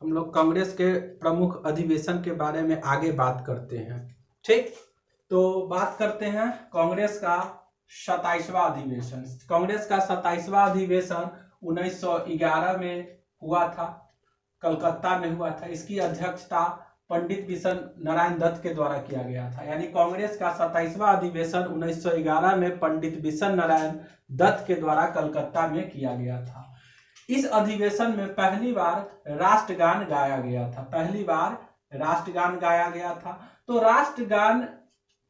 हम लोग कांग्रेस के प्रमुख अधिवेशन के बारे में आगे बात करते हैं। ठीक, तो बात करते हैं कांग्रेस का 27वां अधिवेशन। कांग्रेस का 27वां अधिवेशन 1911 में हुआ था, कलकत्ता में हुआ था। इसकी अध्यक्षता पंडित बिशन नारायण दत्त के द्वारा किया गया था। यानी कांग्रेस का 27वां अधिवेशन 1911 में पंडित बिशन नारायण दत्त के द्वारा कलकत्ता में किया गया था। इस अधिवेशन में पहली बार राष्ट्रगान गाया गया था। पहली बार राष्ट्रगान गाया गया था। तो राष्ट्रगान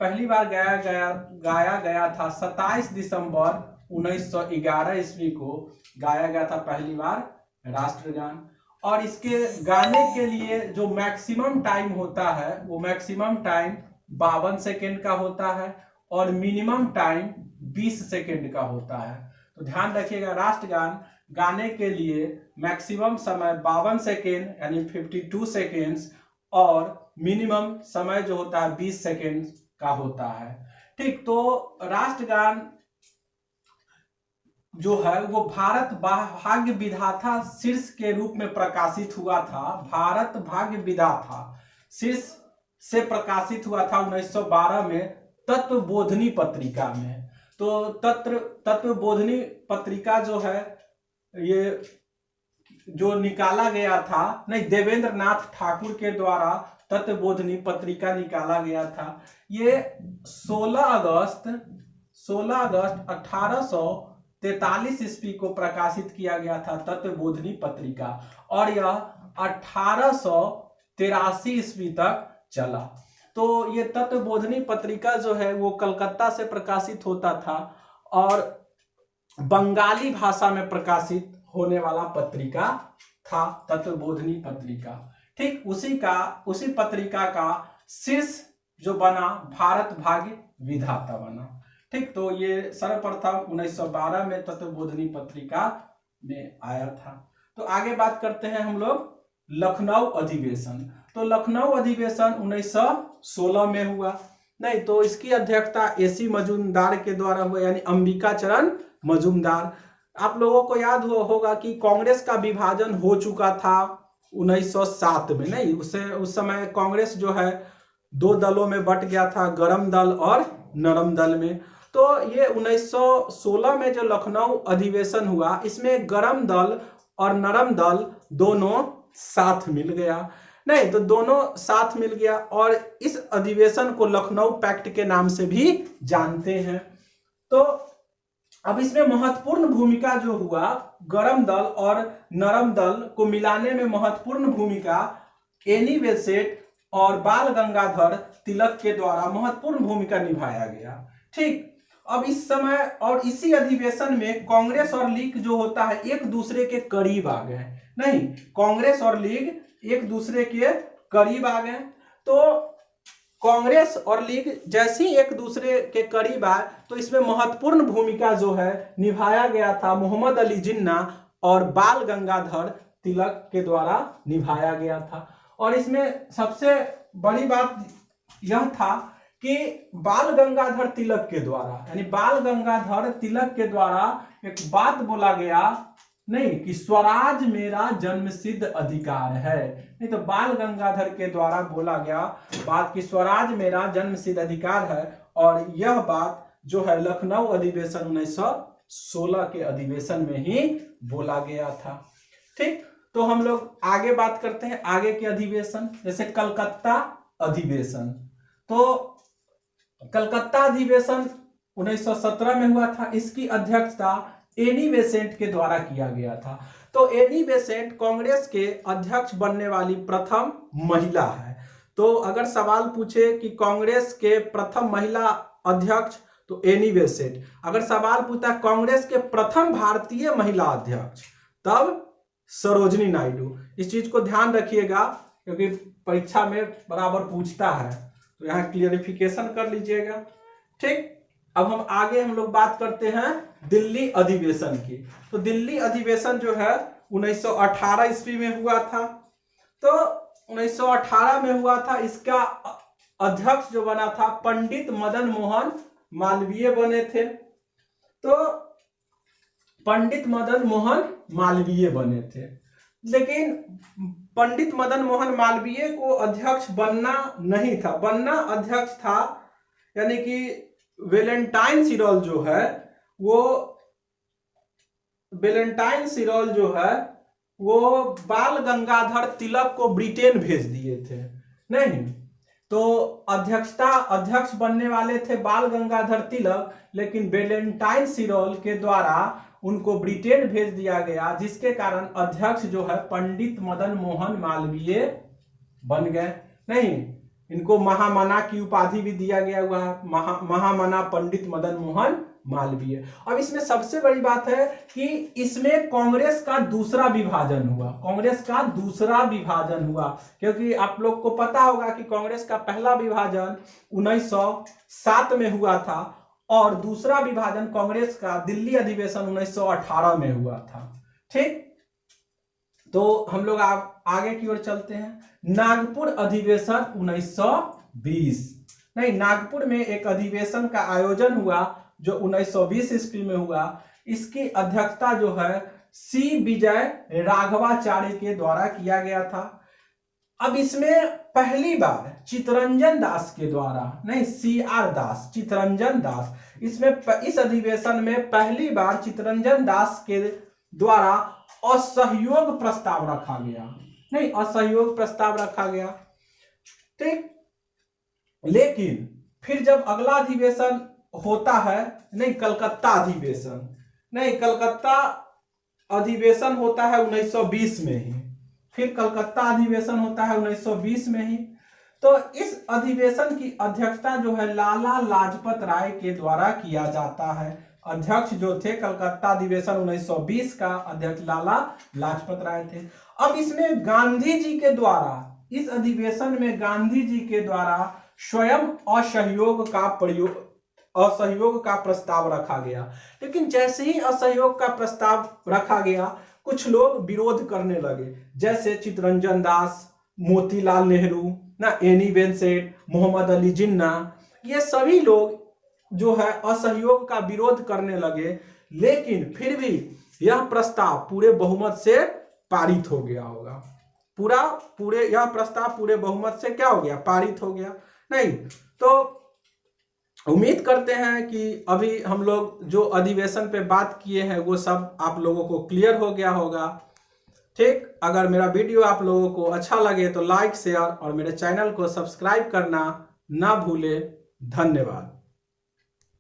पहली बार गाया गया था 27 दिसंबर 1911 ईस्वी को गाया गया था पहली बार राष्ट्रगान। और इसके गाने के लिए जो मैक्सिमम टाइम होता है वो मैक्सिमम टाइम 52 सेकेंड का होता है और मिनिमम टाइम 20 सेकेंड का होता है। तो ध्यान रखिएगा, राष्ट्रगान गाने के लिए मैक्सिमम समय 52 सेकेंड यानी 52 सेकेंड्स और मिनिमम समय जो होता है 20 सेकेंड का होता है। ठीक, तो राष्ट्रगान जो है वो भारत भाग्य विधाता शीर्ष के रूप में प्रकाशित हुआ था। भारत भाग्य विधाता शीर्ष से प्रकाशित हुआ था 1912 में तत्वबोधिनी पत्रिका में। तो तत्वबोधिनी पत्रिका जो है ये जो निकाला गया था, नहीं, देवेंद्र नाथ ठाकुर के द्वारा तत्वबोधिनी पत्रिका निकाला गया था। ये 16 अगस्त 1843 ईस्वी को प्रकाशित किया गया था तत्वबोधिनी पत्रिका, और यह 1883 ईस्वी तक चला। तो ये तत्वबोधिनी पत्रिका जो है वो कलकत्ता से प्रकाशित होता था और बंगाली भाषा में प्रकाशित होने वाला पत्रिका था तत्वबोधिनी पत्रिका। ठीक, उसी पत्रिका का शीर्ष जो बना भारत भाग्य विधाता बना। ठीक, तो ये सर्वप्रथम 1912 में तत्वबोधिनी पत्रिका में आया था। तो आगे बात करते हैं हम लोग लखनऊ अधिवेशन। तो लखनऊ अधिवेशन 1916 में हुआ, नहीं तो इसकी अध्यक्षता एसी मजूमदार के द्वारा हुआ, यानी अंबिका चरण मजूमदार। आप लोगों को याद होगा कि कांग्रेस का विभाजन हो चुका था 1907 में, नहीं, उस समय कांग्रेस जो है दो दलों में बट गया था, गरम दल और नरम दल में। तो ये 1916 में जो लखनऊ अधिवेशन हुआ, इसमें गरम दल और नरम दल दोनों साथ मिल गया, नहीं तो दोनों साथ मिल गया, और इस अधिवेशन को लखनऊ पैक्ट के नाम से भी जानते हैं। तो अब इसमें महत्वपूर्ण भूमिका जो हुआ, गरम दल और नरम दल को मिलाने में महत्वपूर्ण भूमिका एनी बेसेंट और बाल गंगाधर तिलक के द्वारा महत्वपूर्ण भूमिका निभाया गया। ठीक, अब इस समय और इसी अधिवेशन में कांग्रेस और लीग जो होता है एक दूसरे के करीब आ गए, नहीं, कांग्रेस और लीग एक दूसरे के करीब आ गए। तो कांग्रेस और लीग जैसे ही एक दूसरे के करीब आए तो इसमें महत्वपूर्ण भूमिका जो है निभाया गया था मोहम्मद अली जिन्ना और बाल गंगाधर तिलक के द्वारा निभाया गया था। और इसमें सबसे बड़ी बात यह था कि बाल गंगाधर तिलक के द्वारा, यानी बाल गंगाधर तिलक के द्वारा एक बात बोला गया, नहीं, कि स्वराज मेरा जन्मसिद्ध अधिकार है। नहीं तो बाल गंगाधर के द्वारा बोला गया बात कि स्वराज मेरा जन्मसिद्ध अधिकार है, और यह बात जो है लखनऊ अधिवेशन 1916 के अधिवेशन में ही बोला गया था। ठीक, तो हम लोग आगे बात करते हैं आगे के अधिवेशन, जैसे कलकत्ता अधिवेशन। तो कलकत्ता अधिवेशन 1917 में हुआ था। इसकी अध्यक्षता एनी बेसेंट के द्वारा किया गया था। तो एनी बेसेंट कांग्रेस के अध्यक्ष बनने वाली प्रथम महिला है। तो अगर सवाल पूछे कि कांग्रेस के प्रथम महिला अध्यक्ष, तो एनी बेसेंट। अगर सवाल पूछता कांग्रेस के प्रथम भारतीय महिला अध्यक्ष, तब सरोजिनी नायडू। इस चीज को ध्यान रखिएगा क्योंकि परीक्षा में बराबर पूछता है, तो यहाँ क्लियरिफिकेशन कर लीजिएगा। ठीक, अब हम लोग बात करते हैं दिल्ली अधिवेशन की। तो दिल्ली अधिवेशन जो है 1918 ईस्वी में हुआ था। तो 1918 में हुआ था। इसका अध्यक्ष जो बना था पंडित मदन मोहन मालवीय बने थे। तो पंडित मदन मोहन मालवीय बने थे। लेकिन पंडित मदन मोहन मालवीय को अध्यक्ष बनना नहीं था, बनना अध्यक्ष था यानी कि वेलेंटाइन सिरोल जो है वो वेलेंटाइन सिरोल जो है वो बाल गंगाधर तिलक को ब्रिटेन भेज दिए थे। नहीं तो अध्यक्ष बनने वाले थे बाल गंगाधर तिलक, लेकिन वेलेंटाइन सिरोल के द्वारा उनको ब्रिटेन भेज दिया गया, जिसके कारण अध्यक्ष जो है पंडित मदन मोहन मालवीय बन गए। नहीं, इनको महामना की उपाधि भी दिया गया हुआ है, महामना पंडित मदन मोहन मालवीय। अब इसमें सबसे बड़ी बात है कि इसमें कांग्रेस का दूसरा विभाजन हुआ, कांग्रेस का दूसरा विभाजन हुआ, क्योंकि आप लोग को पता होगा कि कांग्रेस का पहला विभाजन 1907 में हुआ था और दूसरा विभाजन कांग्रेस का दिल्ली अधिवेशन 1918 में हुआ था। ठीक, तो हम लोग आगे की ओर चलते हैं। नागपुर अधिवेशन 1920, नहीं नागपुर में एक अधिवेशन का आयोजन हुआ जो 1920 ईस्वी में हुआ। इसकी अध्यक्षता जो है सी विजय राघवाचार्य के द्वारा किया गया था। अब इसमें पहली बार चित्तरंजन दास के द्वारा, नहीं CR दास, चित्तरंजन दास, इसमें इस अधिवेशन में पहली बार चित्तरंजन दास के द्वारा असहयोग प्रस्ताव रखा गया, नहीं असहयोग प्रस्ताव रखा गया। ठीक, लेकिन फिर जब अगला अधिवेशन होता है, नहीं कलकत्ता अधिवेशन, नहीं कलकत्ता अधिवेशन होता है 1920 में ही, फिर कलकत्ता अधिवेशन होता है 1920 में ही। तो इस अधिवेशन की अध्यक्षता जो है लाला लाजपत राय के द्वारा किया जाता है। अध्यक्ष जो थे कलकत्ता अधिवेशन 1920 का अध्यक्ष लाला लाजपत राय थे। अब इसमें गांधी जी के द्वारा, इस अधिवेशन में गांधी जी के द्वारा स्वयं असहयोग का प्रस्ताव रखा गया, लेकिन जैसे ही असहयोग का प्रस्ताव रखा गया कुछ लोग विरोध करने लगे, जैसे चित्तरंजन दास, मोतीलाल नेहरू, ना एनी बेसेंट, मोहम्मद अली जिन्ना, ये सभी लोग जो है असहयोग का विरोध करने लगे। लेकिन फिर भी यह प्रस्ताव पूरे बहुमत से पारित हो गया होगा, यह प्रस्ताव पूरे बहुमत से क्या हो गया, पारित हो गया। नहीं तो उम्मीद करते हैं कि अभी हम लोग जो अधिवेशन पे बात किए हैं वो सब आप लोगों को क्लियर हो गया होगा। ठीक, अगर मेरा वीडियो आप लोगों को अच्छा लगे तो लाइक, शेयर और मेरे चैनल को सब्सक्राइब करना ना भूले। धन्यवाद।